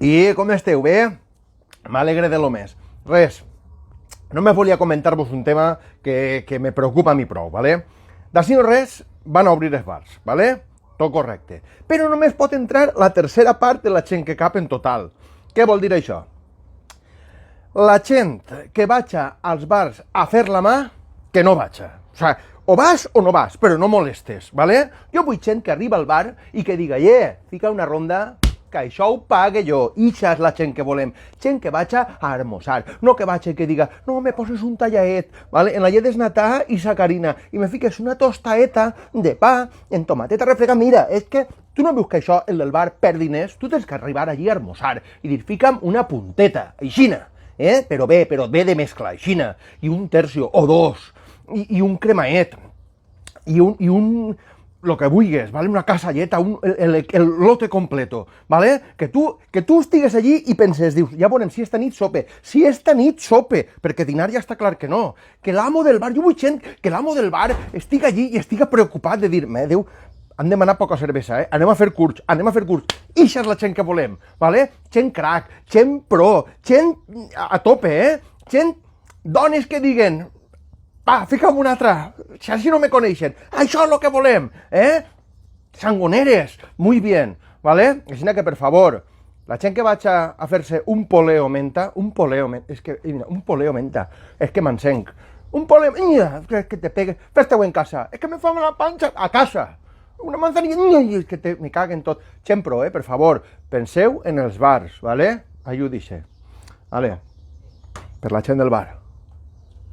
I com esteu? Bé? M'alegre de lo més. Res, només volia comentar-vos un tema que me preocupa a mi prou, ¿vale? D'ací no res, van a obrir els bars, ¿vale? Tot correcte. Però només pot entrar la tercera part de la gent que cap en total. Què vol dir això? La gent que vaja als bars a fer la mà, que no vaja. O sigui, o vas o no vas, però no molestes, ¿vale? Jo vull gent que arriba al bar i que diga, fica una ronda, que això ho pague jo. Ixa és la gent que volem. Gent que vaja a almorzar. No que vaja i que diga, no, me poses un tallaet, ¿vale? En la llet desnatada i sacarina. I me fiques una tostaeta de pa en tomateta refregada. Mira, és que tu no veus que això, el del bar, perd diners? Tu tens que arribar allí a almorzar i dir, fica'm una punteta, aixina, però bé de mescla, aixina, i un tercio, o dos, i un cremaet, i un lo que vulguis, ¿vale? Una casalleta, el lote completo, ¿vale? Que tu estigues allí i penses, dius, ja veurem si esta nit sope, perquè dinar ja està clar que no, que l'amo del bar, jo vull gent que l'amo del bar estigui allí i estiga preocupat de dir, Déu, han demanat poca cervesa, anem a fer curts, ixa és la gent que volem, ¿vale? Gent crack, gent pro, gent a tope, gent, dones que diguen, va, fica'm una altra, si així no me coneixen, això és el que volem, sangoneres, muy bien, ¿vale? Així que, per favor, la gent que vaja a fer-se un poleo menta, és que m'encenc, un poleo, mira, que te pegue, fes-te-ho en casa, és que me fa la panxa, a casa, una manzanilla, és que me caguen tot, gent pro, per favor, penseu en els bars, ¿vale? Ayúdice, ¿vale? Per la gent del bar.